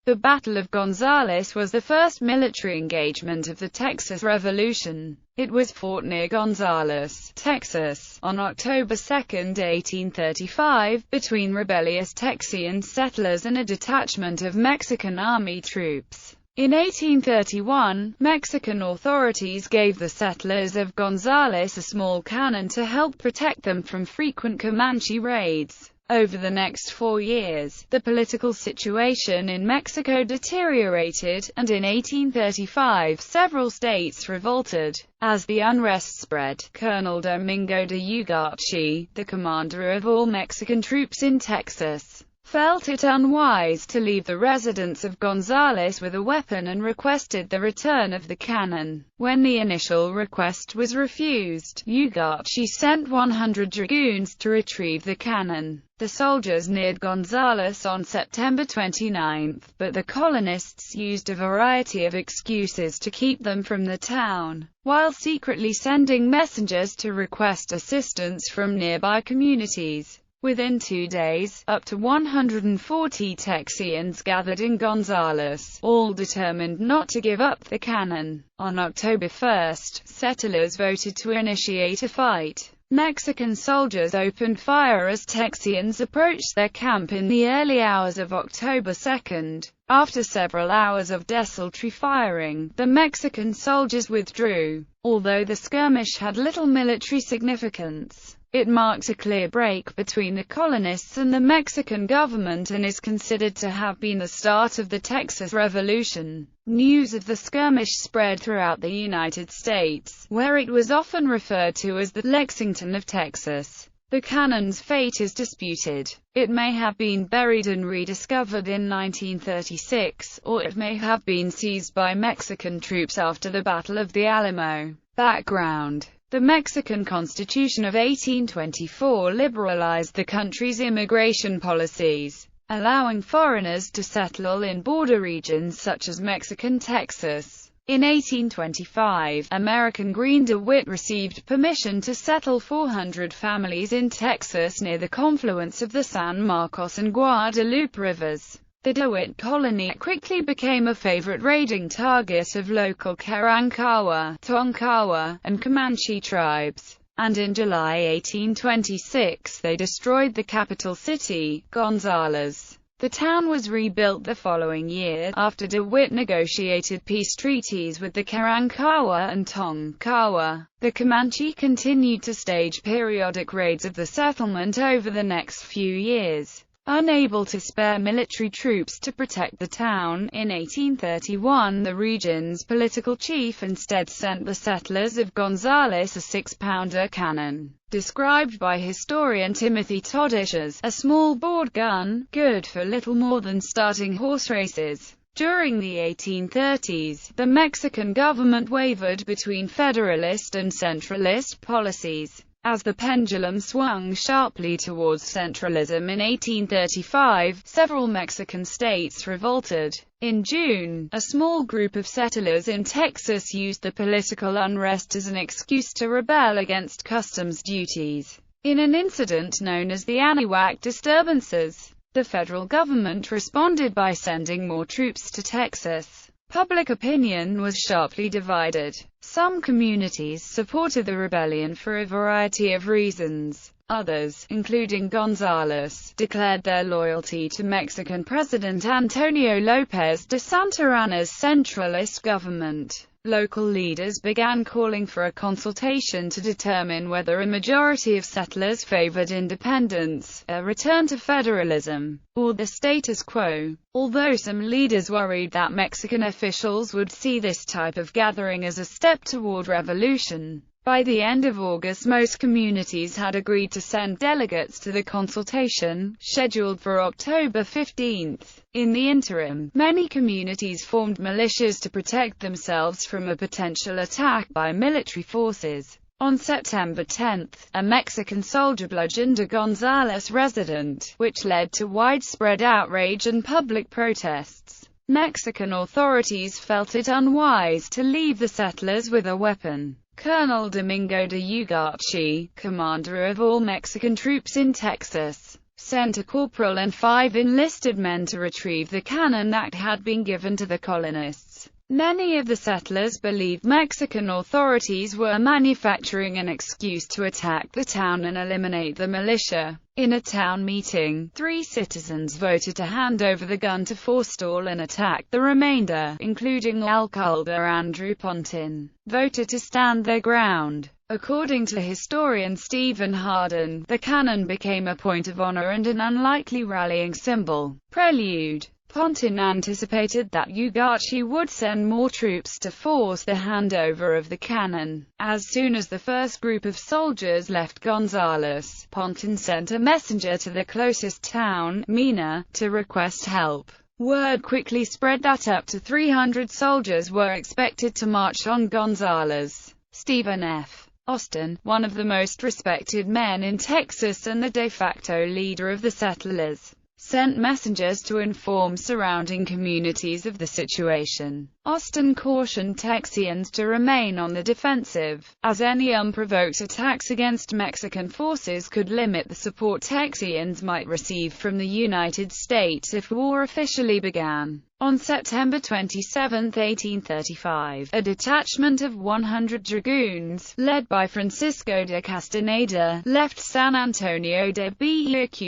The Battle of Gonzales was the first military engagement of the Texas Revolution. It was fought near Gonzales, Texas, on October 2, 1835, between rebellious Texian settlers and a detachment of Mexican army troops. In 1831, Mexican authorities gave the settlers of Gonzales a small cannon to help protect them from frequent Comanche raids. Over the next 4 years, the political situation in Mexico deteriorated, and in 1835 several states revolted. As the unrest spread, Colonel Domingo de Ugarte, the commander of all Mexican troops in Texas, felt it unwise to leave the residents of Gonzales with a weapon and requested the return of the cannon. When the initial request was refused, Ugarte sent 100 dragoons to retrieve the cannon. The soldiers neared Gonzales on September 29, but the colonists used a variety of excuses to keep them from the town, while secretly sending messengers to request assistance from nearby communities. Within 2 days, up to 140 Texians gathered in Gonzales, all determined not to give up the cannon. On October 1, settlers voted to initiate a fight. Mexican soldiers opened fire as Texians approached their camp in the early hours of October 2. After several hours of desultory firing, the Mexican soldiers withdrew. Although the skirmish had little military significance, it marked a clear break between the colonists and the Mexican government and is considered to have been the start of the Texas Revolution. News of the skirmish spread throughout the United States, where it was often referred to as the Lexington of Texas. The cannon's fate is disputed. It may have been buried and rediscovered in 1936, or it may have been seized by Mexican troops after the Battle of the Alamo. Background: the Mexican Constitution of 1824 liberalized the country's immigration policies, allowing foreigners to settle in border regions such as Mexican Texas. In 1825, American Green DeWitt received permission to settle 400 families in Texas near the confluence of the San Marcos and Guadalupe rivers. The DeWitt colony quickly became a favorite raiding target of local Karankawa, Tonkawa, and Comanche tribes, and in July 1826 they destroyed the capital city, Gonzales. The town was rebuilt the following year, after DeWitt negotiated peace treaties with the Karankawa and Tonkawa. The Comanche continued to stage periodic raids of the settlement over the next few years. Unable to spare military troops to protect the town, in 1831 the region's political chief instead sent the settlers of Gonzales a 6-pounder cannon, described by historian Timothy Todish as a small bored gun, good for little more than starting horse races. During the 1830s, the Mexican government wavered between federalist and centralist policies. As the pendulum swung sharply towards centralism in 1835, several Mexican states revolted. In June, a small group of settlers in Texas used the political unrest as an excuse to rebel against customs duties. In an incident known as the Anahuac disturbances, the federal government responded by sending more troops to Texas. Public opinion was sharply divided. Some communities supported the rebellion for a variety of reasons. Others, including Gonzales, declared their loyalty to Mexican President Antonio López de Santa Anna's centralist government. Local leaders began calling for a consultation to determine whether a majority of settlers favored independence, a return to federalism, or the status quo. Although some leaders worried that Mexican officials would see this type of gathering as a step toward revolution, by the end of August most communities had agreed to send delegates to the consultation, scheduled for October 15. In the interim, many communities formed militias to protect themselves from a potential attack by military forces. On September 10, a Mexican soldier bludgeoned a Gonzales resident, which led to widespread outrage and public protests. Mexican authorities felt it unwise to leave the settlers with a weapon. Colonel Domingo de Ugarte, commander of all Mexican troops in Texas, sent a corporal and 5 enlisted men to retrieve the cannon that had been given to the colonists. Many of the settlers believed Mexican authorities were manufacturing an excuse to attack the town and eliminate the militia. In a town meeting, 3 citizens voted to hand over the gun to forestall an attack. The remainder, including alcalde Andrew Pontin, voted to stand their ground. According to historian Stephen Hardin, the cannon became a point of honor and an unlikely rallying symbol. Prelude. Pontin anticipated that Ugarchi would send more troops to force the handover of the cannon. As soon as the first group of soldiers left Gonzales, Pontin sent a messenger to the closest town, Mina, to request help. Word quickly spread that up to 300 soldiers were expected to march on Gonzales. Stephen F. Austin, one of the most respected men in Texas and the de facto leader of the settlers, sent messengers to inform surrounding communities of the situation. Austin cautioned Texians to remain on the defensive, as any unprovoked attacks against Mexican forces could limit the support Texians might receive from the United States if war officially began. On September 27, 1835, a detachment of 100 dragoons, led by Francisco de Castaneda, left San Antonio de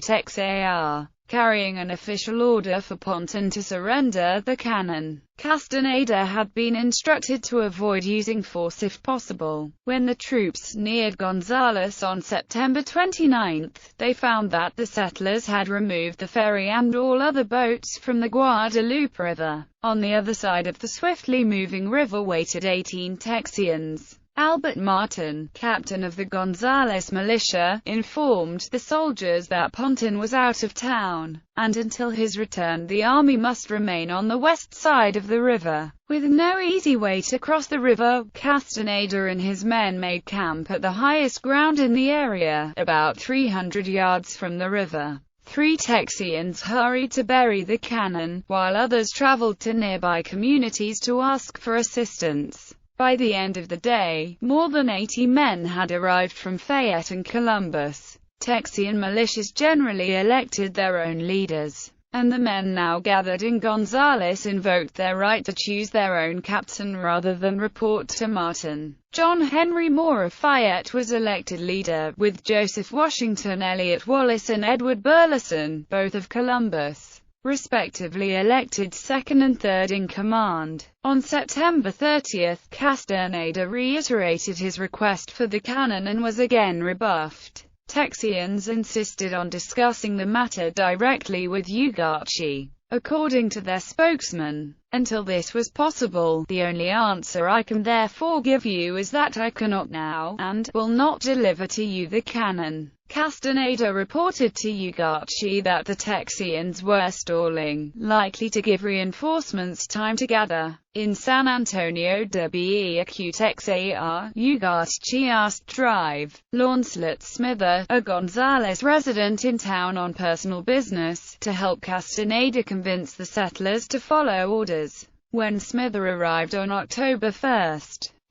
Texas, carrying an official order for Pontin to surrender the cannon. Castaneda had been instructed to avoid using force if possible. When the troops neared Gonzales on September 29, they found that the settlers had removed the ferry and all other boats from the Guadalupe River. On the other side of the swiftly moving river waited 18 Texians. Albert Martin, captain of the Gonzales militia, informed the soldiers that Pontin was out of town, and until his return the army must remain on the west side of the river. With no easy way to cross the river, Castaneda and his men made camp at the highest ground in the area, about 300 yards from the river. 3 Texians hurried to bury the cannon, while others traveled to nearby communities to ask for assistance. By the end of the day, more than 80 men had arrived from Fayette and Columbus. Texian militias generally elected their own leaders, and the men now gathered in Gonzales invoked their right to choose their own captain rather than report to Martin. John Henry Moore of Fayette was elected leader, with Joseph Washington Elliott Wallace and Edward Burleson, both of Columbus, respectively elected second and third in command. On September 30, Castaneda reiterated his request for the cannon and was again rebuffed. Texians insisted on discussing the matter directly with Ugarchi. According to their spokesman, until this was possible, the only answer I can therefore give you is that I cannot now, and will not deliver to you the cannon. Castaneda reported to Ugarchi that the Texians were stalling, likely to give reinforcements time to gather. In San Antonio de Texas, Ugarchi asked Drive Launcelot Smither, a Gonzales resident in town on personal business, to help Castaneda convince the settlers to follow orders. When Smither arrived on October 1,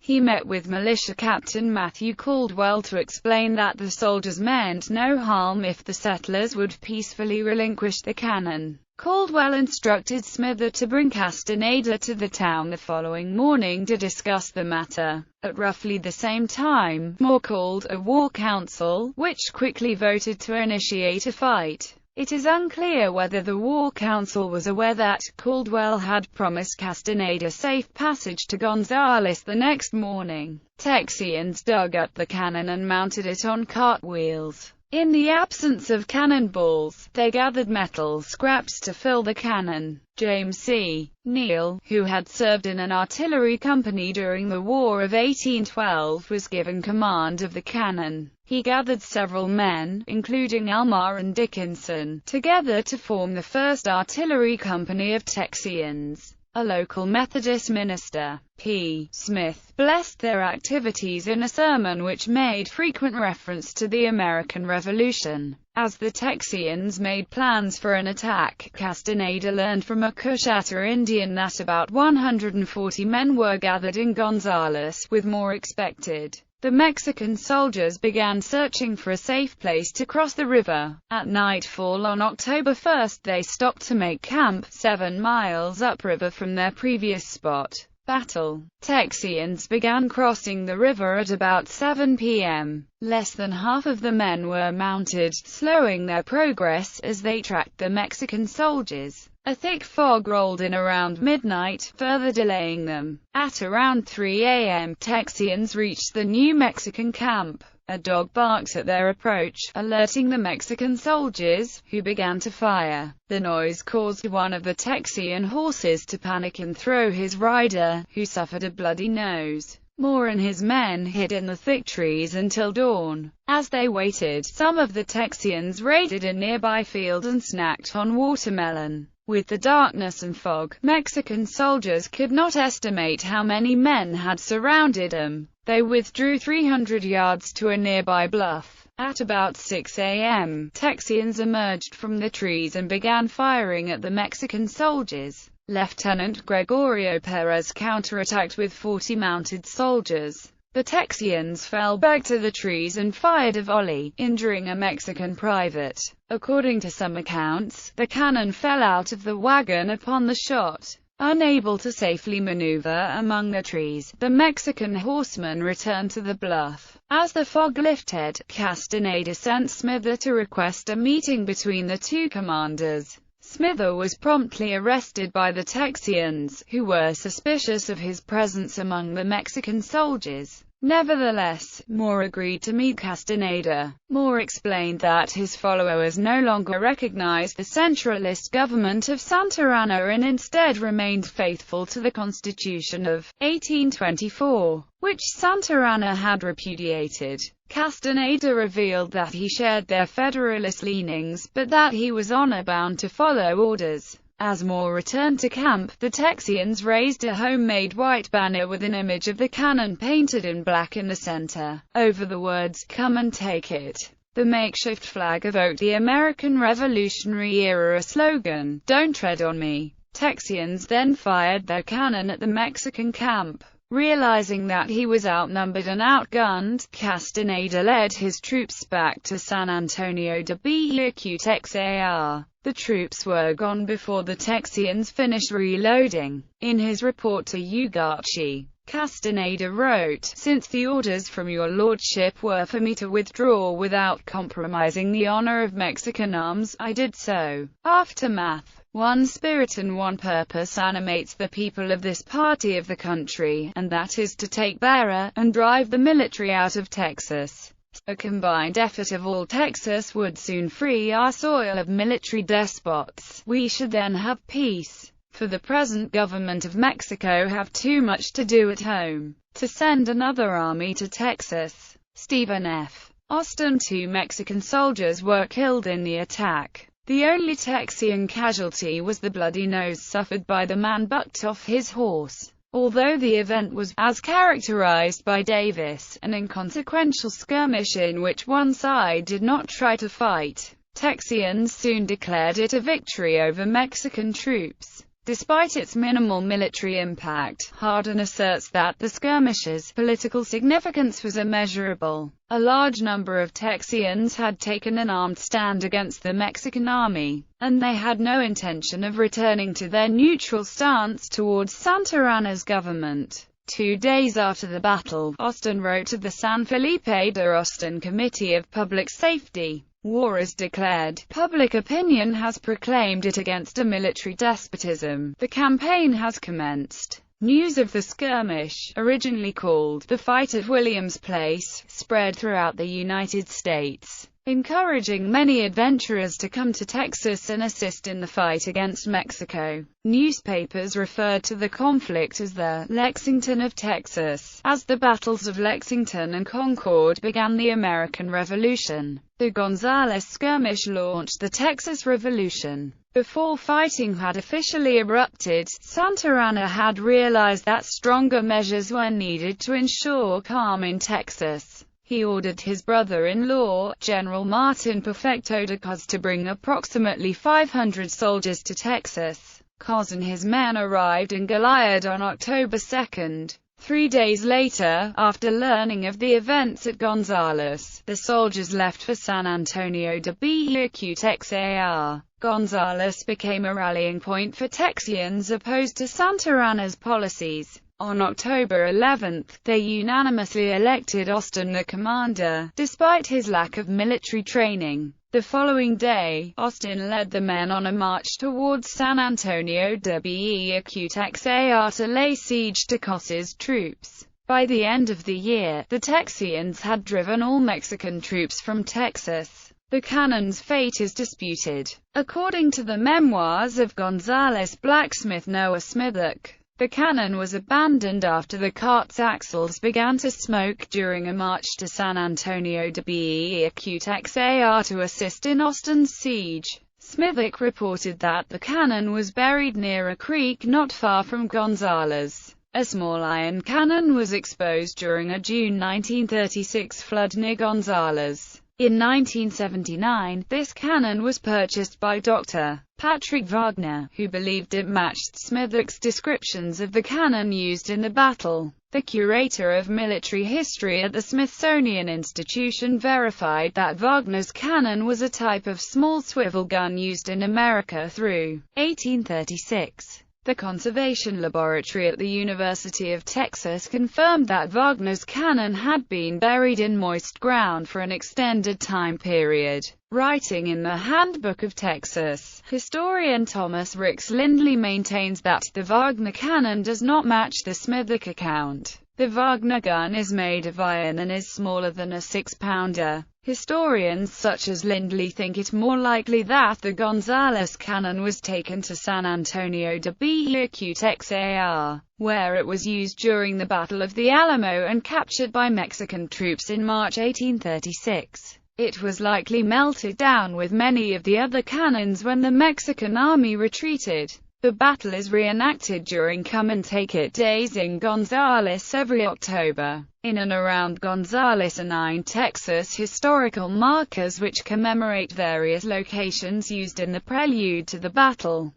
he met with militia captain Matthew Caldwell to explain that the soldiers meant no harm if the settlers would peacefully relinquish the cannon. Caldwell instructed Smither to bring Castaneda to the town the following morning to discuss the matter. At roughly the same time, Moore called a war council, which quickly voted to initiate a fight. It is unclear whether the War Council was aware that Caldwell had promised Castaneda safe passage to Gonzales the next morning. Texians dug up the cannon and mounted it on cartwheels. In the absence of cannonballs, they gathered metal scraps to fill the cannon. James C. Neal, who had served in an artillery company during the War of 1812, was given command of the cannon. He gathered several men, including Elmar and Dickinson, together to form the 1st Artillery Company of Texians. A local Methodist minister, P. Smith, blessed their activities in a sermon which made frequent reference to the American Revolution. As the Texians made plans for an attack, Castaneda learned from a Coushatta Indian that about 140 men were gathered in Gonzales, with more expected. The Mexican soldiers began searching for a safe place to cross the river. At nightfall on October 1, they stopped to make camp, 7 miles upriver from their previous spot. Battle. Texians began crossing the river at about 7 p.m. Less than half of the men were mounted, slowing their progress as they tracked the Mexican soldiers. A thick fog rolled in around midnight, further delaying them. At around 3 a.m., Texians reached the new Mexican camp. A dog barked at their approach, alerting the Mexican soldiers, who began to fire. The noise caused one of the Texian horses to panic and throw his rider, who suffered a bloody nose. Moore and his men hid in the thick trees until dawn. As they waited, some of the Texians raided a nearby field and snacked on watermelon. With the darkness and fog, Mexican soldiers could not estimate how many men had surrounded them. They withdrew 300 yards to a nearby bluff. At about 6 a.m., Texians emerged from the trees and began firing at the Mexican soldiers. Lieutenant Gregorio Perez counterattacked with 40 mounted soldiers. The Texians fell back to the trees and fired a volley, injuring a Mexican private. According to some accounts, the cannon fell out of the wagon upon the shot. Unable to safely maneuver among the trees, the Mexican horsemen returned to the bluff. As the fog lifted, Castaneda sent Smither to request a meeting between the two commanders. Smither was promptly arrested by the Texians, who were suspicious of his presence among the Mexican soldiers. Nevertheless, Moore agreed to meet Castaneda. Moore explained that his followers no longer recognized the centralist government of Santa Anna and instead remained faithful to the Constitution of 1824, which Santa Anna had repudiated. Castaneda revealed that he shared their federalist leanings, but that he was honor-bound to follow orders. As Moore returned to camp, the Texians raised a homemade white banner with an image of the cannon painted in black in the center. Over the words, "Come and take it." The makeshift flag evoked the American Revolutionary-era slogan, "Don't tread on me." Texians then fired their cannon at the Mexican camp. Realizing that he was outnumbered and outgunned, Castaneda led his troops back to San Antonio de Bejuquexar. The troops were gone before the Texians finished reloading. In his report to Ugarchi, Castaneda wrote, "Since the orders from your lordship were for me to withdraw without compromising the honor of Mexican arms, I did so." Aftermath. One spirit and one purpose animates the people of this party of the country, and that is to take Beara, and drive the military out of Texas. A combined effort of all Texas would soon free our soil of military despots. We should then have peace. For the present government of Mexico have too much to do at home to send another army to Texas. Stephen F. Austin. 2 Mexican soldiers were killed in the attack. The only Texian casualty was the bloody nose suffered by the man bucked off his horse. Although the event was, as characterized by Davis, an inconsequential skirmish in which one side did not try to fight, Texians soon declared it a victory over Mexican troops. Despite its minimal military impact, Hardin asserts that the skirmish's political significance was immeasurable. A large number of Texians had taken an armed stand against the Mexican army, and they had no intention of returning to their neutral stance towards Santa Anna's government. 2 days after the battle, Austin wrote to the San Felipe de Austin Committee of Public Safety, "War is declared. Public opinion has proclaimed it against a military despotism. The campaign has commenced." News of the skirmish, originally called the Fight at Williams Place, spread throughout the United States, encouraging many adventurers to come to Texas and assist in the fight against Mexico. Newspapers referred to the conflict as the Lexington of Texas. As the battles of Lexington and Concord began the American Revolution, the Gonzales skirmish launched the Texas Revolution. Before fighting had officially erupted, Santa Anna had realized that stronger measures were needed to ensure calm in Texas. He ordered his brother-in-law, General Martin Perfecto de Coz, to bring approximately 500 soldiers to Texas. Coz and his men arrived in Goliad on October 2. 3 days later, after learning of the events at Gonzales, the soldiers left for San Antonio de Bejuquetexar. Gonzales became a rallying point for Texians opposed to Santa Anna's policies. On October 11, they unanimously elected Austin the commander, despite his lack of military training. The following day, Austin led the men on a march towards San Antonio de Bejuquetexar to lay siege to Cossa's troops. By the end of the year, the Texians had driven all Mexican troops from Texas. The cannon's fate is disputed. According to the memoirs of Gonzales blacksmith Noah Smithock, the cannon was abandoned after the cart's axles began to smoke during a march to San Antonio de Bejuquetexar to assist in Austin's siege. Smithock reported that the cannon was buried near a creek not far from Gonzales. A small iron cannon was exposed during a June 1936 flood near Gonzales. In 1979, this cannon was purchased by Dr. Patrick Wagner, who believed it matched Smithock's descriptions of the cannon used in the battle. The curator of military history at the Smithsonian Institution verified that Wagner's cannon was a type of small swivel gun used in America through 1836. The Conservation Laboratory at the University of Texas confirmed that Wagner's cannon had been buried in moist ground for an extended time period. Writing in the Handbook of Texas, historian Thomas Ricks Lindley maintains that the Wagner cannon does not match the Smithock account. The Wagner gun is made of iron and is smaller than a 6-pounder. Historians such as Lindley think it more likely that the Gonzales cannon was taken to San Antonio de Bejuquetexar, where it was used during the Battle of the Alamo and captured by Mexican troops in March 1836. It was likely melted down with many of the other cannons when the Mexican army retreated. The battle is reenacted during Come and Take It days in Gonzales every October. In and around Gonzales are 9 Texas historical markers which commemorate various locations used in the prelude to the battle.